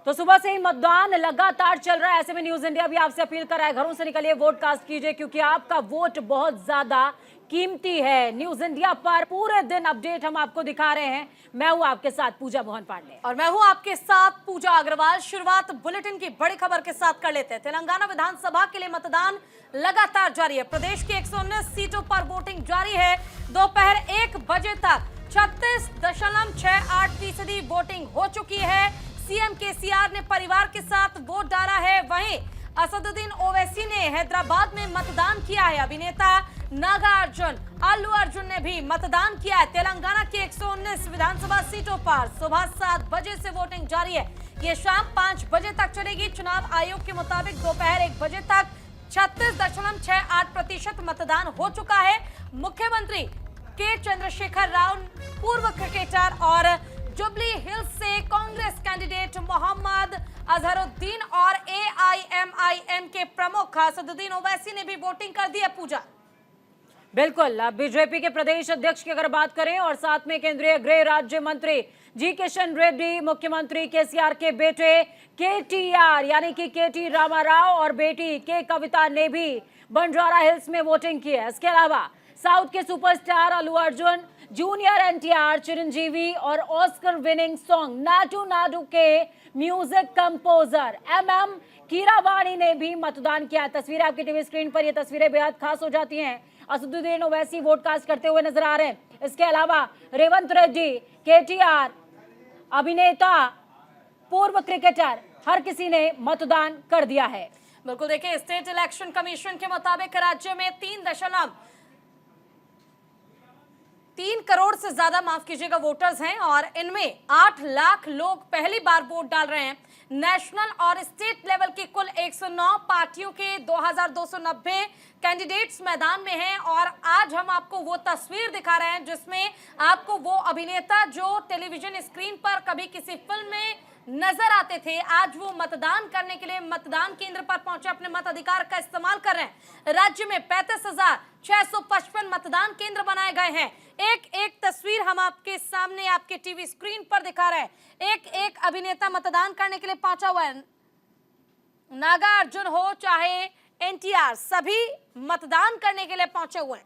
तो सुबह से ही मतदान लगातार चल रहा है। ऐसे में न्यूज इंडिया भी आपसे अपील कर रहा है, घरों से निकलिए, वोट कास्ट कीजिए, क्योंकि आपका वोट बहुत ज्यादा कीमती है। न्यूज इंडिया पर पूरे दिन अपडेट हम आपको दिखा रहे हैं। मैं हूं आपके साथ पूजा मोहन पांडे और मैं हूं आपके साथ पूजा अग्रवाल। शुरुआत बुलेटिन की बड़ी खबर के साथ कर लेते हैं। तेलंगाना विधानसभा के लिए मतदान लगातार जारी है। प्रदेश की 119 सीटों पर वोटिंग जारी है। दोपहर 1 बजे तक 36.68% वोटिंग हो चुकी है। सीएम केसीआर ने परिवार के साथ वोट डाला है। वहीं असदुद्दीन ओवैसी ने हैदराबाद में मतदान किया है। अभिनेता नागार्जुन अल्लू अर्जुन ने भी मतदान किया है। तेलंगाना की 119 विधानसभा सीटों पर सुबह 7 बजे से वोटिंग जारी है। ये शाम 5 बजे तक चलेगी। चुनाव आयोग के मुताबिक दोपहर 1 बजे तक 36.68% मतदान हो चुका है। मुख्यमंत्री के चंद्रशेखर राव, पूर्व क्रिकेटर और जुबली हिल्स से कांग्रेस कैंडिडेट मोहम्मद अजहरुद्दीन और एआईएमआईएम के प्रमुख असदुद्दीन ओवैसी ने भी वोटिंग कर दी है। पूजा, बिल्कुल, बीजेपी के प्रदेश अध्यक्ष की अगर बात करें और साथ में केंद्रीय गृह राज्य मंत्री जी किशन रेड्डी, मुख्यमंत्री केसीआर के बेटे केटीआर यानी कि केटी रामाराव और बेटी के कविता ने भी बंजारा हिल्स में वोटिंग की है। इसके अलावा साउथ के सुपरस्टार अल्लू अर्जुन, जूनियर एनटीआर, चिरंजीवी और Oscar winning song Naatu Nadu के म्यूजिक कंपोजर एमएम कीरावाणी ने भी मतदान किया। तस्वीरें आपकी टीवी स्क्रीन पर, ये तस्वीरें बेहद खास हो जाती हैं। असदुद्दीन ओवैसी वोट कास्ट करते हुए नजर आ रहे हैं। इसके अलावा रेवंत रेड्डी, केटीआर, अभिनेता, पूर्व क्रिकेटर, हर किसी ने मतदान कर दिया है। बिल्कुल, देखिए, स्टेट इलेक्शन कमीशन के मुताबिक राज्य में 3 करोड़ से ज्यादा, माफ कीजिएगा, वोटर्स हैं और इनमें 8 लाख लोग पहली बार वोट डाल रहे हैं। नेशनल और स्टेट लेवल की कुल 109 पार्टियों के 2290 कैंडिडेट्स मैदान में हैं। और आज हम आपको वो तस्वीर दिखा रहे हैं जिसमें आपको वो अभिनेता जो टेलीविजन स्क्रीन पर कभी किसी फिल्म में नजर आते थे, आज वो मतदान करने के लिए मतदान केंद्र पर पहुंचे, अपने मताधिकार का इस्तेमाल कर रहे हैं। राज्य में 35,655 मतदान केंद्र बनाए गए हैं। एक एक तस्वीर हम आपके सामने, आपके टीवी स्क्रीन पर दिखा रहे हैं। एक एक अभिनेता मतदान करने के लिए पहुंचा हुआ है। नागार्जुन हो चाहे एनटीआर, सभी मतदान करने के लिए पहुंचे हुए हैं।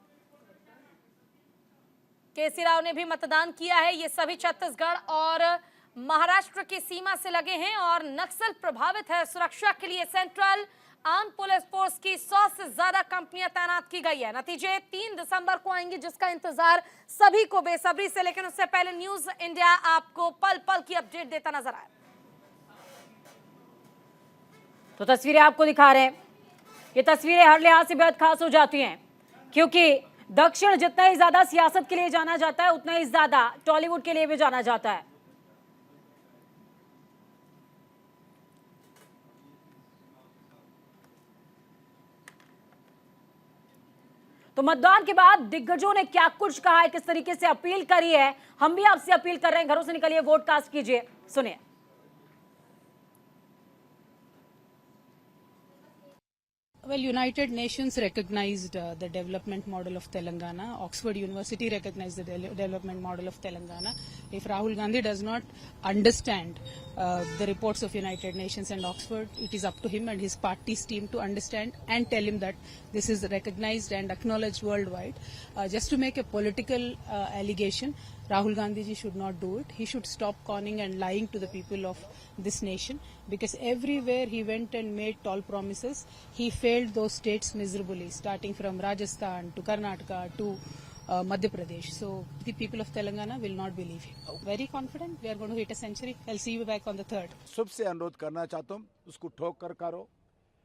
केसी राव ने भी मतदान किया है। ये सभी छत्तीसगढ़ और महाराष्ट्र की सीमा से लगे हैं और नक्सल प्रभावित है। सुरक्षा के लिए सेंट्रल आर्म पुलिस फोर्स की 100 से ज्यादा कंपनियां तैनात की गई है। नतीजे 3 दिसंबर को आएंगे, जिसका इंतजार सभी को बेसब्री से। लेकिन उससे पहले न्यूज इंडिया आपको पल पल की अपडेट देता नजर आए। तो तस्वीरें आपको दिखा रहे हैं। ये तस्वीरें हर लिहाज से बेहद खास हो जाती हैं, क्योंकि दक्षिण जितना ही ज्यादा सियासत के लिए जाना जाता है, उतना ही ज्यादा टॉलीवुड के लिए भी जाना जाता है। तो मतदान के बाद दिग्गजों ने क्या कुछ कहा है, किस तरीके से अपील करी है, हम भी आपसे अपील कर रहे हैं, घरों से निकलिए, वोट कास्ट कीजिए। सुनिए। Well, United Nations recognized the development model of Telangana. Oxford University recognized the development model of Telangana. If Rahul Gandhi does not understand the reports of United Nations and Oxford, it is up to him and his party's team to understand and tell him that this is recognized and acknowledged worldwide. Just to make a political allegation, Rahul Gandhi ji should not do it. He should stop conning and lying to the people of this nation, because everywhere he went and made tall promises, he failed those states miserably, starting from Rajasthan to Karnataka to Madhya Pradesh. So the people of Telangana will not believe him. Very confident we are going to hit a century. I'll see you back on the 3rd. सबसे अनुरोध करना चाहता हूँ, उसको ठोक कर करो,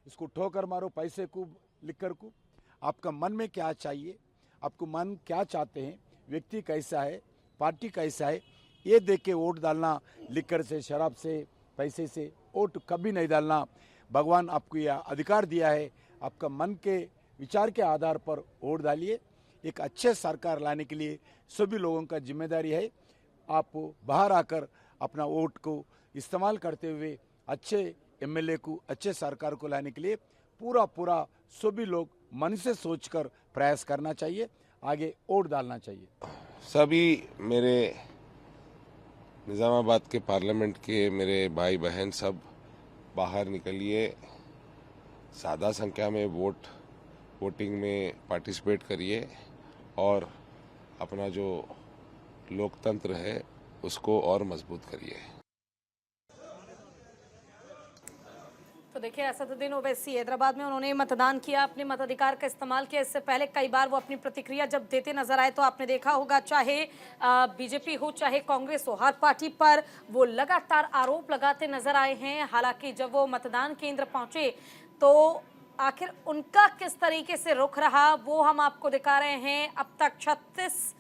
इसको ठोकर मारो, पैसे को लिख कर को। आपका मन में क्या चाहिए, आपको मन क्या चाहते हैं, व्यक्ति कैसा है, पार्टी कैसा है, ये देख के वोट डालना। लिकर से, शराब से, पैसे से वोट कभी नहीं डालना। भगवान आपको यह अधिकार दिया है, आपका मन के विचार के आधार पर वोट डालिए। एक अच्छे सरकार लाने के लिए सभी लोगों का जिम्मेदारी है। आप बाहर आकर अपना वोट को इस्तेमाल करते हुए अच्छे एमएलए को, अच्छे सरकार को लाने के लिए पूरा सभी लोग मन से सोचकर प्रयास करना चाहिए, आगे वोट डालना चाहिए। सभी मेरे निज़ामाबाद के पार्लियामेंट के मेरे भाई बहन सब बाहर निकलिए, सादा संख्या में वोटिंग में पार्टिसिपेट करिए और अपना जो लोकतंत्र है उसको और मजबूत करिए। तो देखिए असदुद्दीन ओवैसी हैदराबाद में उन्होंने मतदान किया, अपने मताधिकार का इस्तेमाल किया। इससे पहले कई बार वो अपनी प्रतिक्रिया जब देते नजर आए तो आपने देखा होगा, चाहे बीजेपी हो चाहे कांग्रेस हो, हर पार्टी पर वो लगातार आरोप लगाते नजर आए हैं। हालांकि जब वो मतदान केंद्र पहुंचे तो आखिर उनका किस तरीके से रुख रहा वो हम आपको दिखा रहे हैं। अब तक 36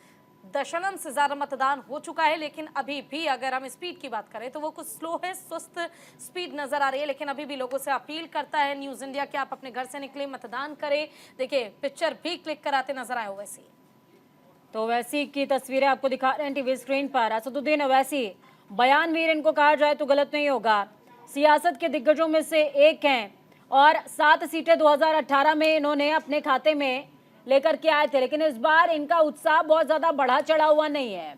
से ज्यादा मतदान हो चुका है, लेकिन अभी भी अगर हम स्पीड की बात करें तो वो कुछ स्लो है, सुस्त स्पीड नजर आ रही है। लेकिन अभी भी लोगों से अपील करता है न्यूज इंडिया कि आप अपने घर से निकले, मतदान करें। देखिए पिक्चर भी क्लिक कराते नजर आए ओवैसी। तो ओवैसी की तस्वीरें आपको दिखा रहे हैं टीवी स्क्रीन पर। असदुद्दीन ओवैसी बयानवीर इनको कहा जाए तो गलत नहीं होगा, सियासत के दिग्गजों में से एक हैं और 7 सीटें 2018 में इन्होंने अपने खाते में लेकर के आए थे, लेकिन इस बार इनका उत्साह बहुत ज्यादा बढ़ा चढ़ा हुआ नहीं है।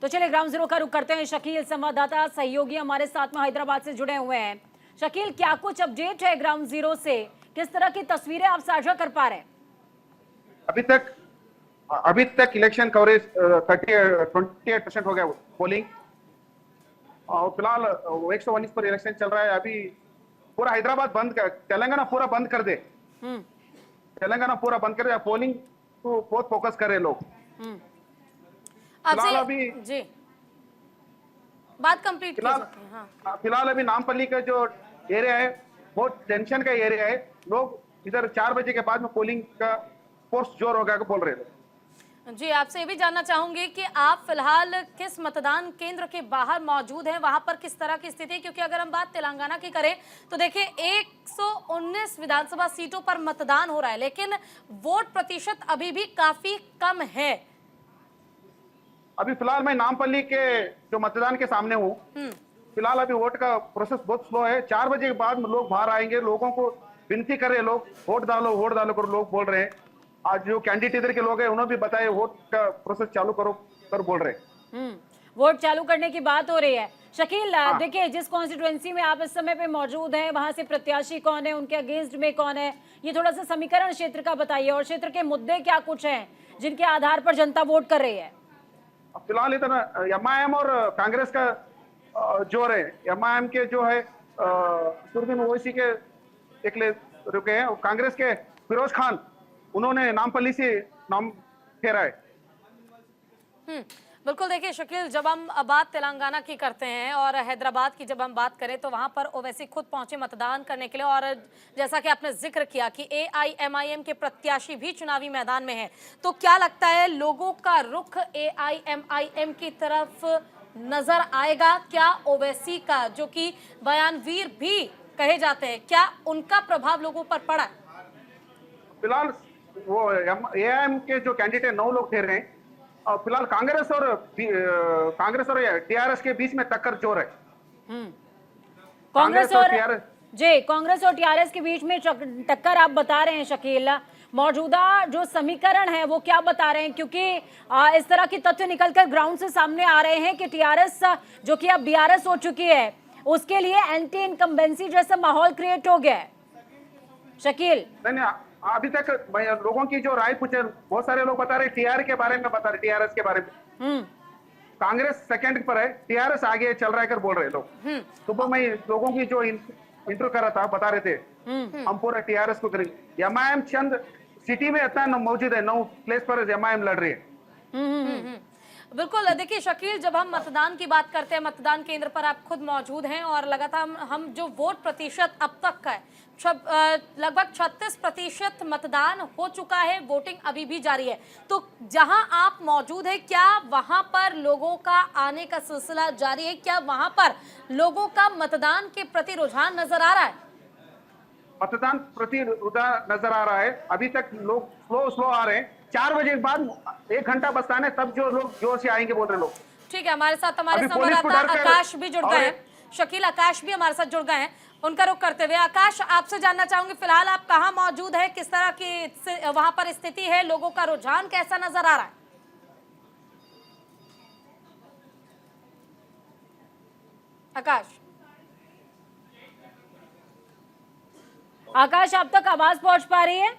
तो चलिए ग्राउंड जीरो का रुख करते हैं। शकील संवाददाता सहयोगी हमारे साथ में हैदराबाद से जुड़े हुए हैं। शकील, क्या कुछ अपडेट है ग्राउंड जीरो से? किस तरह की तस्वीरें आप साझा कर पा रहे हैं? अभी तक इलेक्शन कवरेज 28% हो गया पोलिंग, और फिलहाल 119 पर इलेक्शन चल रहा है। अभी पूरा हैदराबाद बंद कर, तेलंगाना पूरा बंद कर दे, तेलंगाना पूरा बंद कर दे। पोलिंग को बहुत फोकस कर रहे लोग। फिलहाल अभी जी बात कंप्लीट की जाती है। हाँ, फिलहाल अभी नामपल्ली का जो एरिया है बहुत टेंशन का एरिया है। लोग इधर 4 बजे के बाद में पोलिंग का फोर्स जोर होगा बोल रहे हैं। जी आपसे ये भी जानना चाहूंगी कि आप फिलहाल किस मतदान केंद्र के बाहर मौजूद हैं, वहां पर किस तरह की स्थिति है? क्योंकि अगर हम बात तेलंगाना की करें तो देखिए 119 विधानसभा सीटों पर मतदान हो रहा है, लेकिन वोट प्रतिशत अभी भी काफी कम है। अभी फिलहाल मैं नामपल्ली के जो मतदान के सामने हूँ। फिलहाल अभी वोट का प्रोसेस बहुत स्लो है। 4 बजे के बाद लोग बाहर आएंगे, लोगों को विनती कर रहे हैं, लोग वोट डालो कर लोग बोल रहे हैं। आज जो कैंडिडेट इधर के लोग हैं उन्होंने भी बताया वोट का प्रोसेस चालू करो कर बोल रहे हैं। वोट चालू करने की बात हो रही है। शकील, देखिए जिस कॉन्स्टिट्यूएंसी में आप इस समय पे मौजूद हैं वहां से प्रत्याशी कौन है, उनके अगेंस्ट में कौन है, ये थोड़ा सा समीकरण क्षेत्र का बताइए और क्षेत्र के मुद्दे क्या कुछ हैं जिनके आधार पर जनता वोट कर रही है? फिलहाल इधर MIM और कांग्रेस का जोर है। MIM के जो है सुरदीन ओवैसी के एकले रुके हैं, और कांग्रेस के फिरोज खान उन्होंने नामपल्ली से नाम फेरा है। बिल्कुल। देखिए शकील, जब हम बात तेलंगाना की करते हैं और हैदराबाद की जब हम बात करें तो वहां पर ओवैसी खुद पहुंचे मतदान करने के लिए, और जैसा कि आपने जिक्र किया कि AIMIM के प्रत्याशी भी चुनावी मैदान में हैं, तो क्या लगता है लोगों का रुख AIMIM की तरफ नजर आएगा? क्या ओवैसी का, जो कि बयानवीर भी कहे जाते हैं, क्या उनका प्रभाव लोगों पर पड़ा? फिलहाल वो AIM के जो कैंडिडेट 9 लोग ठहरे हैं, और फिलहाल कांग्रेस और TRS के बीच में टक्कर जोर है। कांग्रेस और TRS के बीच में टक्कर आप बता रहे हैं शकील। मौजूदा जो समीकरण है वो क्या बता रहे हैं? क्योंकि इस तरह की तथ्य निकलकर ग्राउंड से सामने आ रहे हैं कि TRS जो कि अब BRS हो चुकी है उसके लिए एंटी इनकम्बेंसी जैसा माहौल क्रिएट हो गया है। शकील, नहीं, अभी तक लोगों की जो राय पूछे, बहुत सारे लोग बता रहे TR के बारे में, बता रहे TRS के बारे में। कांग्रेस सेकंड पर है, TRS आगे चल रहा है कर बोल रहे लोग। सुबह मैं लोगों की जो इंटरव्यू कर रहा था बता रहे थे हम पूरा TRS को करेंगे। MIM चंद सिटी में इतना मौजूद है, 9 प्लेस पर MIM लड़ रही है। बिल्कुल। देखिए शकील, जब हम मतदान की बात करते हैं, मतदान केंद्र पर आप खुद मौजूद हैं और लगातार हम जो वोट प्रतिशत अब तक का है लगभग 36% मतदान हो चुका है, वोटिंग अभी भी जारी है। तो जहां आप मौजूद हैं, क्या वहां पर लोगों का आने का सिलसिला जारी है? क्या वहां पर लोगों का मतदान के प्रति रुझान नजर आ रहा है? मतदान प्रति रुझान नजर आ रहा है। अभी तक लोग स्लो आ रहे हैं। 4 बजे के बाद 1 घंटा बचता है, तब जो लोग जोर से आएंगे बोल रहे लोग। ठीक है, हमारे साथ हमारे संवाददाता आकाश भी जुड़ गए हैं। शकील आकाश भी हमारे साथ जुड़ गए हैं, उनका रुख करते हुए आकाश आपसे जानना चाहूंगी, फिलहाल आप कहाँ मौजूद है, किस तरह की वहां पर स्थिति है, लोगों का रुझान कैसा नजर आ रहा है? आकाश आप तक आवाज पहुंच पा रही है?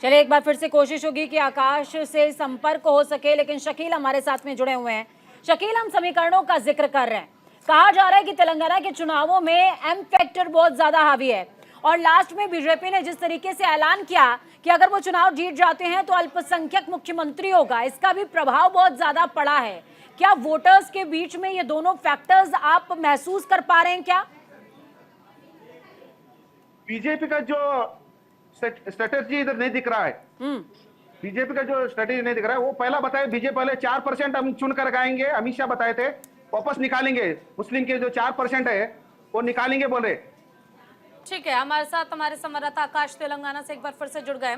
चलिए एक बार फिर से कोशिश होगी कि आकाश से संपर्क हो सके, लेकिन शकील हमारे साथ में जुड़े हुए हैं। शकील, हम समीकरणों का जिक्र कर रहे हैं। कहा जा रहा है कि तेलंगाना के चुनावों में एम फैक्टर बहुत ज्यादा हावी है और लास्ट में बीजेपी ने जिस तरीके से ऐलान किया कि अगर वो चुनाव जीत जाते हैं तो अल्पसंख्यक मुख्यमंत्री होगा, इसका भी प्रभाव बहुत ज्यादा पड़ा है। क्या वोटर्स के बीच में ये दोनों फैक्टर्स आप महसूस कर पा रहे हैं क्या? बीजेपी का जो स्ट्रेटेजी इधर नहीं दिख रहा है, बीजेपी का जो स्ट्रेटेजी नहीं दिख रहा है, वो पहला बताया बीजेपी पहले 4% हम चुन कर गाएंगे, अमित शाह बताए थे, वापस निकालेंगे मुस्लिम के जो 4% है वो निकालेंगे बोल रहे। ठीक है, हमारे साथ हमारे संवाददाता आकाश तेलंगाना से एक बार फिर से जुड़ गए।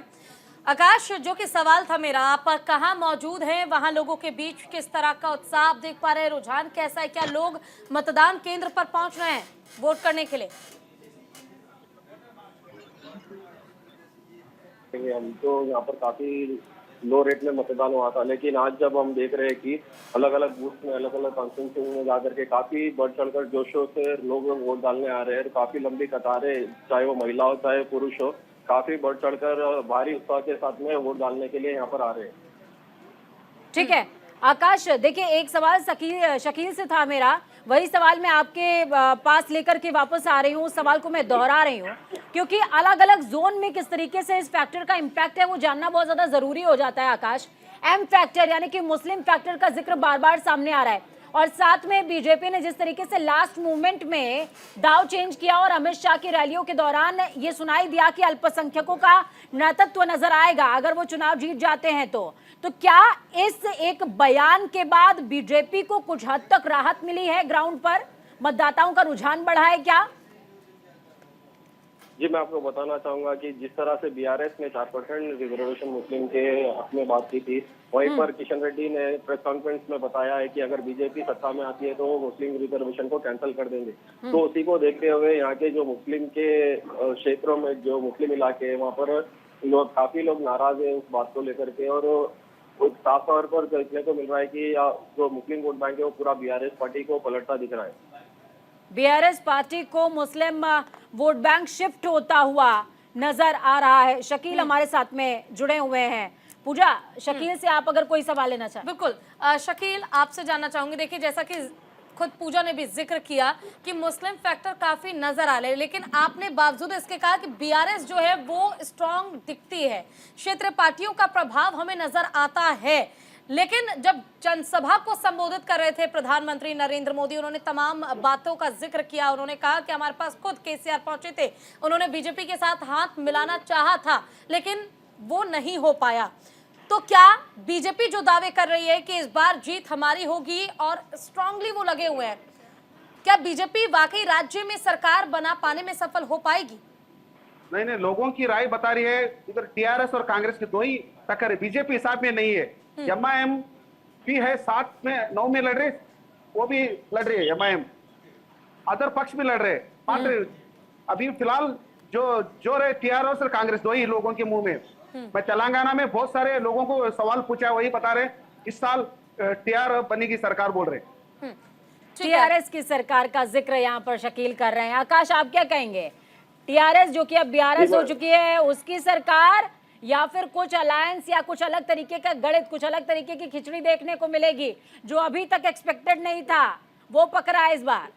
आकाश, जो कि सवाल था मेरा, आप कहाँ मौजूद हैं, वहां लोगों के बीच किस तरह का उत्साह आप देख पा रहे हैं, रुझान कैसा है, क्या लोग मतदान केंद्र पर पहुंच रहे हैं वोट करने के लिए? हम तो यहाँ पर काफी लो रेट में मतदान हुआ था, लेकिन आज जब हम देख रहे हैं कि अलग अलग बूथ में, अलग अलग कॉन्स्टिट्यूंसी में जाकर के काफी बढ़ चढ़कर जोशों से लोग वोट डालने आ रहे हैं, काफी लंबी कतारें, चाहे वो महिला हो चाहे पुरुष हो, काफी बढ़ चढ़कर भारी उत्साह के साथ में वोट डालने के लिए यहाँ पर आ रहे हैं। ठीक है आकाश, देखिए एक सवाल शकील से था मेरा, वही सवाल मैं आपके पास लेकर के वापस आ रही हूँ। उस सवाल को मैं दोहरा रही हूँ क्योंकि अलग अलग जोन में किस तरीके से इस फैक्टर का इम्पैक्ट है वो जानना बहुत ज्यादा जरूरी हो जाता है। आकाश, एम फैक्टर यानी कि मुस्लिम फैक्टर का जिक्र बार बार सामने आ रहा है और साथ में बीजेपी ने जिस तरीके से लास्ट मूवमेंट में दाव चेंज किया और अमित शाह की रैलियों के दौरान ये सुनाई दिया कि अल्पसंख्यकों का नेतृत्व नजर आएगा अगर वो चुनाव जीत जाते हैं तो क्या इस एक बयान के बाद बीजेपी को कुछ हद तक राहत मिली है, ग्राउंड पर मतदाताओं का रुझान बढ़ा है क्या? जी, मैं आपको बताना चाहूंगा कि जिस तरह से बीआरएस ने 4% रिजर्वेशन मुस्लिम के हक में बात की थी, वहीं पर किशन रेड्डी ने प्रेस कॉन्फ्रेंस में बताया है कि अगर बीजेपी सत्ता में आती है तो वो मुस्लिम रिजर्वेशन को कैंसिल कर देंगे। तो उसी को देखते हुए यहाँ के जो मुस्लिम के क्षेत्रों में, जो मुस्लिम इलाके है, वहाँ पर काफी लोग नाराज है उस बात को लेकर के, और साफ तौर पर देखने को मिल रहा है कि जो मुस्लिम वोट बैंक है वो पूरा बीआरएस पार्टी को पलटता दिख रहा है। बीआरएस पार्टी को मुस्लिम वोट बैंक शिफ्ट होता हुआ नजर आ रहा है। शकील हमारे साथ में जुड़े हुए हैं। पूजा, शकील से आप अगर कोई सवाल लेना चाहें। बिल्कुल शकील, आपसे जानना चाहूंगी, देखिए जैसा कि खुद पूजा ने भी जिक्र किया कि मुस्लिम फैक्टर काफी नजर आ रहे हैं, लेकिन आपने बावजूद इसके कहा कि बीआरएस जो है वो स्ट्रांग दिखती है, क्षेत्रीय पार्टियों का प्रभाव हमें नजर आता है। लेकिन जब जनसभा को संबोधित कर रहे थे प्रधानमंत्री नरेंद्र मोदी, उन्होंने तमाम बातों का जिक्र किया। उन्होंने कहा कि हमारे पास खुद केसीआर पहुंचे थे, उन्होंने बीजेपी के साथ हाथ मिलाना चाहा था लेकिन वो नहीं हो पाया। तो क्या बीजेपी जो दावे कर रही है कि इस बार जीत हमारी होगी और स्ट्रांगली वो लगे हुए हैं, क्या बीजेपी वाकई राज्य में सरकार बना पाने में सफल हो पाएगी? नहीं, लोगों की राय बता रही है इधर टीआरएस और कांग्रेस की दो ही टक्कर है, बीजेपी साथ में नहीं है। एमआईएम भी है साथ में, 9 में लड़ रहे, वो भी लड़ रही है एमआईएम, अदर पक्ष भी लड़ रहे हैं। अभी फिलहाल जो जोर है टीआरएस और कांग्रेस, दो ही लोगों के मुंह में। मैं तेलंगाना में बहुत सारे लोगों को सवाल पूछा, वही बता रहे इस साल टीआर बनेगी सरकार बोल रहे। टीआरएस की सरकार का जिक्र यहाँ पर शकील कर रहे हैं। आकाश, आप क्या कहेंगे? टीआरएस जो कि अब बीआरएस हो चुकी है, उसकी सरकार या फिर कुछ अलायंस या कुछ अलग तरीके का गणित, कुछ अलग तरीके की खिचड़ी देखने को मिलेगी जो अभी तक एक्सपेक्टेड नहीं था, वो पकड़ा है इस बार?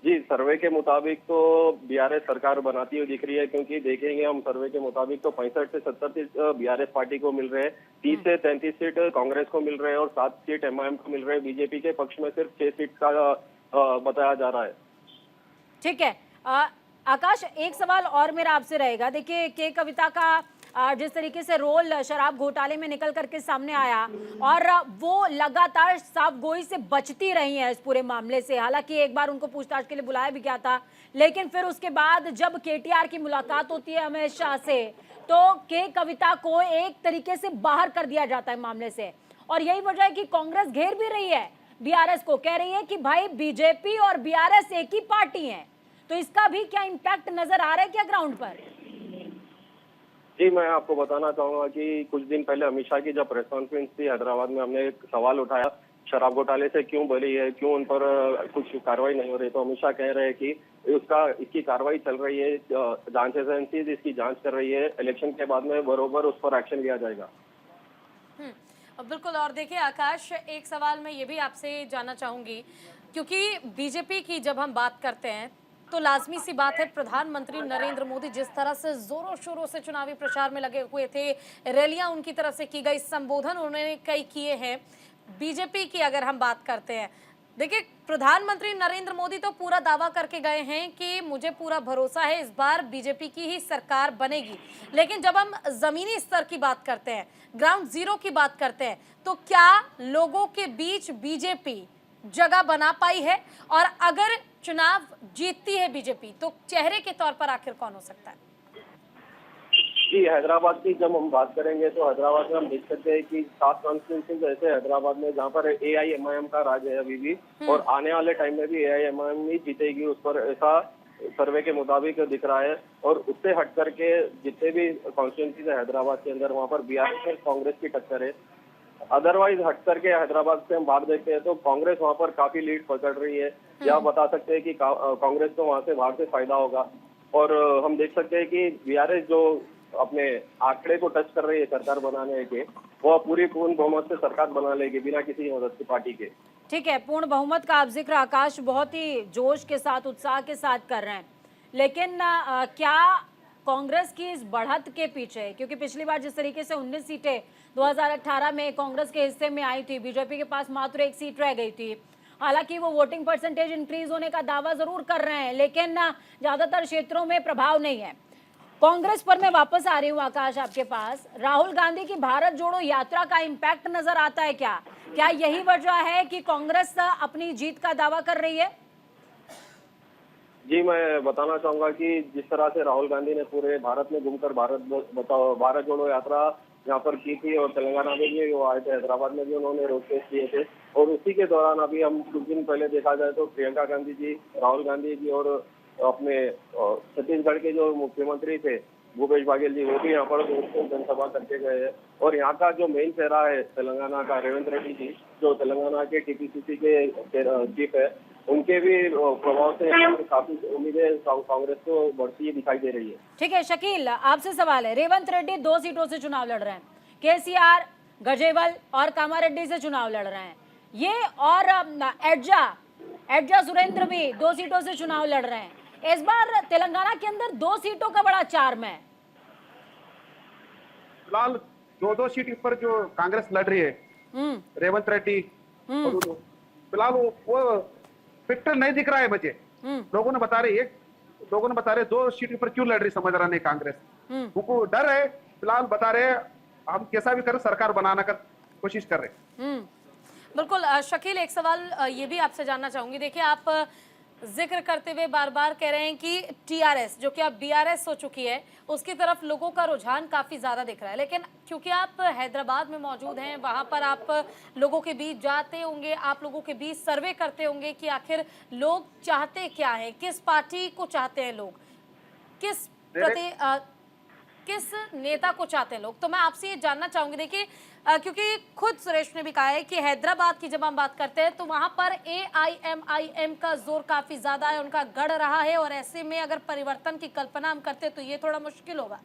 जी, सर्वे के मुताबिक तो बीआरएस सरकार बनाती हुई दिख रही है, क्योंकि देखेंगे हम सर्वे के मुताबिक तो 65 से 70 सीट बीआरएस पार्टी को मिल रहे हैं, 30 से 33 सीट कांग्रेस को मिल रहे हैं और 7 सीट एमआईएम को मिल रहे हैं। बीजेपी के पक्ष में सिर्फ 6 सीट का बताया जा रहा है। ठीक है आकाश, एक सवाल और मेरा आपसे रहेगा। देखिए के कविता का जिस तरीके से रोल शराब घोटाले में निकल करके सामने आया और वो लगातार साफगोई से बचती रही हैं इस पूरे मामले से, हालांकि एक बार उनको पूछताछ के लिए बुलाया भी गया था, लेकिन फिर उसके बाद जब केटीआर की मुलाकात होती है अमित शाह से तो के कविता को एक तरीके से बाहर कर दिया जाता है मामले से और यही वजह है कि कांग्रेस घेर भी रही है बीआरएस को, कह रही है कि भाई बीजेपी और बीआरएस एक ही पार्टी है। तो इसका भी क्या इम्पैक्ट नजर आ रहा है क्या ग्राउंड पर? जी, मैं आपको बताना चाहूंगा कि कुछ दिन पहले अमित शाह की जब प्रेस कॉन्फ्रेंस थी हैदराबाद में, हमने एक सवाल उठाया शराब घोटाले से क्यों बरी है, क्यों उन पर कुछ कार्रवाई नहीं हो रही। तो अमित शाह कह रहे हैं कि इसकी कार्रवाई चल रही है, जांच एजेंसी इसकी जांच कर रही है, इलेक्शन के बाद में बरोबर उस पर एक्शन लिया जाएगा। बिल्कुल। और देखिए आकाश, एक सवाल मैं ये भी आपसे जानना चाहूंगी, क्योंकि बीजेपी की जब हम बात करते हैं तो लाजमी सी बात है, प्रधानमंत्री नरेंद्र मोदी जिस तरह से जोरों शोरों से चुनावी प्रचार में लगे हुए थे, रैलियां उनकी तरफ से की गई, संबोधन उन्होंने कई किए हैं। बीजेपी की अगर हम बात करते हैं, देखिए प्रधानमंत्री नरेंद्र मोदी तो पूरा दावा करके गए हैं कि मुझे पूरा भरोसा है इस बार बीजेपी की ही सरकार बनेगी। लेकिन जब हम जमीनी स्तर की बात करते हैं, ग्राउंड जीरो की बात करते हैं, तो क्या लोगों के बीच बीजेपी जगह बना पाई है? और अगर चुनाव जीतती है बीजेपी तो चेहरे के तौर पर आखिर कौन हो सकता है? जी, हैदराबाद की जब हम बात करेंगे तो हैदराबाद में हम देख सकते हैं कि 7 कॉन्स्टिट्यूंसी ऐसे हैदराबाद में जहाँ पर AIMIM का राज है अभी भी, और आने वाले टाइम में भी AIMIM ही जीतेगी, उस पर ऐसा सर्वे के मुताबिक दिख रहा है। और उससे हट करके जितने भी कॉन्स्टिट्यूंसीज है हैदराबाद के अंदर, वहाँ पर BRS में कांग्रेस की टक्कर है। अदरवाइज हट करके हैदराबाद से हम बात देखते हैं तो कांग्रेस वहाँ पर काफी लीड पकड़ रही है, या बता सकते हैं कि कांग्रेस को वहाँ से बाहर से फायदा होगा। और हम देख सकते हैं कि BRS जो अपने आंकड़े को टच कर रही है सरकार बनाने के, वो पूरी पूर्ण बहुमत से सरकार बना लेगी बिना किसी मदद की पार्टी के। ठीक है, पूर्ण बहुमत का आप जिक्र आकाश बहुत ही जोश के साथ, उत्साह के साथ कर रहे हैं, लेकिन क्या कांग्रेस की इस बढ़त के पीछे, क्योंकि पिछली बार जिस तरीके से 19 सीटें 2018 में कांग्रेस के हिस्से में आई थी, बीजेपी के पास मात्र 1 सीट रह गई थी। हालांकि वो वोटिंग परसेंटेज इंक्रीज होने का दावा जरूर कर रहे हैं, लेकिन ज्यादातर क्षेत्रों में प्रभाव नहीं है। कांग्रेस पर मैं वापस आ रही हूँ आकाश आपके पास। राहुल गांधी की भारत जोड़ो यात्रा का इम्पैक्ट नजर आता है क्या? क्या यही वजह है कि कांग्रेस अपनी जीत का दावा कर रही है? जी, मैं बताना चाहूंगा कि जिस तरह से राहुल गांधी ने पूरे भारत में घूमकर भारत जोड़ो यात्रा यहाँ पर की थी, और तेलंगाना में भी वो आए थे, हैदराबाद में भी उन्होंने रोड शो किए थे, और उसी के दौरान अभी हम कुछ दिन पहले देखा जाए तो प्रियंका गांधी जी, राहुल गांधी जी और अपने छत्तीसगढ़ के जो मुख्यमंत्री थे भूपेश बघेल जी, वो भी यहाँ पर जनसभा करके गए हैं। और यहाँ का जो मेन चेहरा है तेलंगाना का, रेवंत रेड्डी जी, जो तेलंगाना के TPCC के चीफ है, उनके भी प्रभाव से काफी उम्मीदें कांग्रेस को बढ़ती हुई दिखाई दे रही है। ठीक है शकील, आपसे सवाल है, रेवंत रेड्डी 2 सीटों से चुनाव लड़ रहे हैं, KCR, गजेवल और कामारेड्डी से चुनाव लड़ रहे हैं ये, और एड्जा सुरेंद्र भी 2 सीटों से चुनाव लड़ रहे हैं। इस बार तेलंगाना के अंदर 2 सीटों का बड़ा चार्म है। फिलहाल 2 सीट पर जो कांग्रेस लड़ रही है, रेवंत रेड्डी, फिलहाल वो पिक्चर नहीं दिख रहा है मुझे। लोगों ने बता रहे 2 सीट पर क्यों लड़ रही समझ रहा नहीं कांग्रेस, उनको डर है। फिलहाल बता रहे हम कैसा भी करें सरकार बनाने का कोशिश कर रहे। बिल्कुल शकील, एक सवाल ये भी आपसे जानना चाहूंगी। देखिए आप जिक्र करते हुए बार बार कह रहे हैं कि TRS जो कि अब BRS हो चुकी है, उसकी तरफ लोगों का रुझान काफी ज्यादा दिख रहा है, लेकिन क्योंकि आप हैदराबाद में मौजूद हैं, वहां पर आप लोगों के बीच जाते होंगे, आप लोगों के बीच सर्वे करते होंगे कि आखिर लोग चाहते क्या है, किस पार्टी को चाहते हैं लोग, किस नेता को चाहते हैं लोग। तो मैं आपसे ये जानना चाहूंगी, देखिए क्योंकि खुद सुरेश ने भी कहा है कि हैदराबाद की जब हम बात करते हैं तो वहां पर AIMIM का जोर काफी ज्यादा है, उनका गढ़ रहा है, और ऐसे में अगर परिवर्तन की कल्पना हम करते हैं तो ये थोड़ा मुश्किल होगा।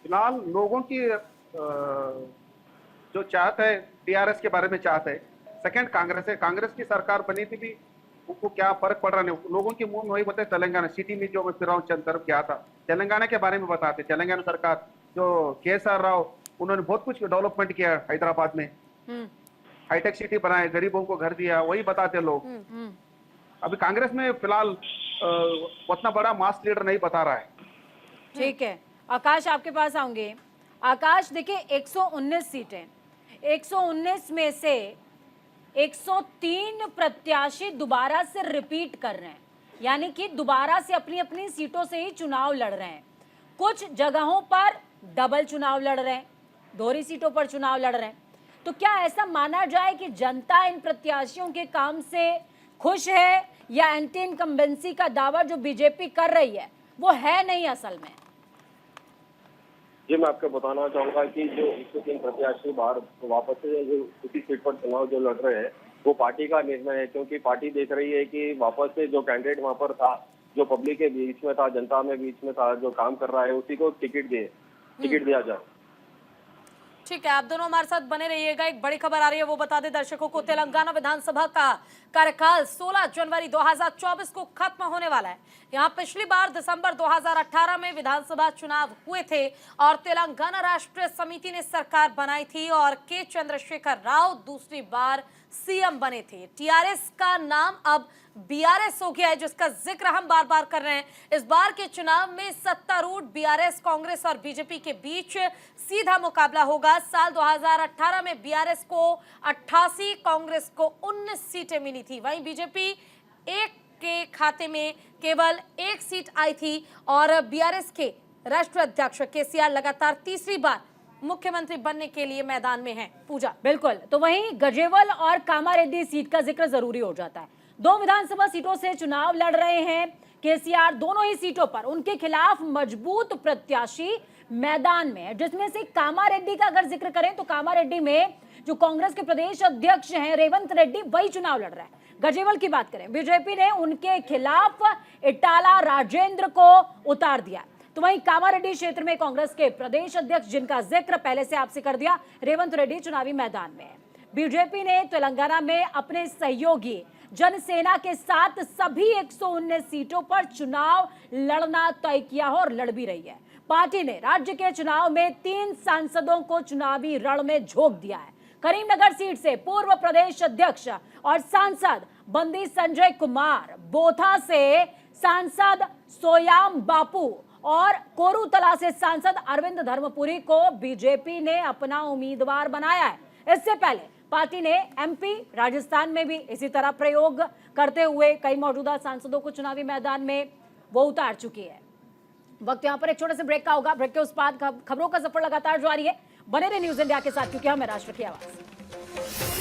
फिलहाल लोगों की जो चाहत है TRS के बारे में चाहत है, सेकंड कांग्रेस है। कांग्रेस की सरकार बनी थी भी, उनको क्या फर्क पड़ रहा नहीं, लोगों के मुंह में वही बताए। तेलंगाना सिटी में जो मैं फिर चंद तरफ गया था, तेलंगाना के बारे में बताते। तेलंगाना सरकार जो KSR राव, उन्होंने बहुत कुछ डेवलपमेंट किया हैदराबाद में, हाईटेक सिटी बनाए, गरीबों को घर दिया, वही बताते लोग। अभी कांग्रेस में फिलहाल उतना बड़ा मास लीडर नहीं बता रहा है। ठीक है आकाश, आपके पास आऊंगे। आकाश देखिए 119 सीटें, 119 में से 103 प्रत्याशी दोबारा से रिपीट कर रहे हैं, यानी कि दोबारा से अपनी अपनी सीटों से ही चुनाव लड़ रहे हैं। कुछ जगहों पर डबल चुनाव लड़ रहे हैं, दोहरी सीटों पर चुनाव लड़ रहे हैं। तो क्या ऐसा माना जाए कि जनता इन प्रत्याशियों के काम से खुश है, या एंटी इनकम्बेंसी का दावा जो बीजेपी कर रही है वो है नहीं असल में? जी, मैं आपको बताना चाहूंगा कि जो 103 प्रत्याशी बाहर वापस से जो उसी सीट पर चुनाव जो लड़ रहे हैं वो पार्टी का निर्णय है, क्योंकि पार्टी देख रही है कि वापस से जो कैंडिडेट वहां पर था, जो पब्लिक के बीच में था, जनता में बीच में था, जो काम कर रहा है, उसी को टिकट दिया जाए। ठीक है, आप दोनों हमारे साथ बने रहिएगा। एक बड़ी खबर आ रही है वो बता दें दर्शकों को। तेलंगाना विधानसभा का कार्यकाल 16 जनवरी 2024 को खत्म होने वाला है। यहाँ पिछली बार दिसंबर 2018 में विधानसभा चुनाव हुए थे और तेलंगाना राष्ट्र समिति ने सरकार बनाई थी और के चंद्रशेखर राव दूसरी बार सीएम बने थे। टीआरएस का नाम अब बीआरएस हो गया है, जिसका जिक्र हम बार बार कर रहे हैं। इस बार के चुनाव में सत्तारूढ़ बीआरएस, कांग्रेस और बीजेपी के बीच सीधा मुकाबला होगा। साल 2018 में बीआरएस को 88, कांग्रेस को 19 सीटें मिली थी। वहीं बीजेपी एक के खाते में केवल 1 सीट आई थी और बीआरएस के राष्ट्रीय अध्यक्ष केसीआर लगातार तीसरी बार मुख्यमंत्री बनने के लिए मैदान में हैं। पूजा, बिल्कुल। तो वहीं गजेवल और कामारेड्डी सीट का जिक्र जरूरी हो जाता है। 2 विधानसभा सीटों से चुनाव लड़ रहे हैं केसीआर। दोनों ही सीटों पर उनके खिलाफ मजबूत प्रत्याशी मैदान में है, जिसमें से कामारेड्डी का अगर जिक्र करें तो कामारेड्डी में जो कांग्रेस के प्रदेश अध्यक्ष हैं रेवंत रेड्डी, वही चुनाव लड़ रहा है। गजेवल की बात करें, बीजेपी ने उनके खिलाफ इटाला राजेंद्र को उतार दिया। तो वहीं कामारेड्डी क्षेत्र में कांग्रेस के प्रदेश अध्यक्ष, जिनका जिक्र पहले से आपसे कर दिया, रेवंत रेड्डी चुनावी मैदान में है। बीजेपी ने तेलंगाना में अपने सहयोगी जनसेना के साथ सभी 119 सीटों पर चुनाव लड़ना तय किया है और लड़ भी रही है। पार्टी ने राज्य के चुनाव में 3 सांसदों को चुनावी रण में झोंक दिया है। करीमनगर सीट से पूर्व प्रदेश अध्यक्ष और सांसद बंदी संजय कुमार, बोथा से सांसद सोयाम बापू और कोरूतला से सांसद अरविंद धर्मपुरी को बीजेपी ने अपना उम्मीदवार बनाया है। इससे पहले पार्टी ने एमपी, राजस्थान में भी इसी तरह प्रयोग करते हुए कई मौजूदा सांसदों को चुनावी मैदान में वो उतार चुकी है। वक्त यहाँ पर एक छोटे से ब्रेक का होगा। ब्रेक के उस बाद खबरों का सफर लगातार जारी है। बने रहे न्यूज इंडिया के साथ, क्योंकि हमें राष्ट्र की आवाज।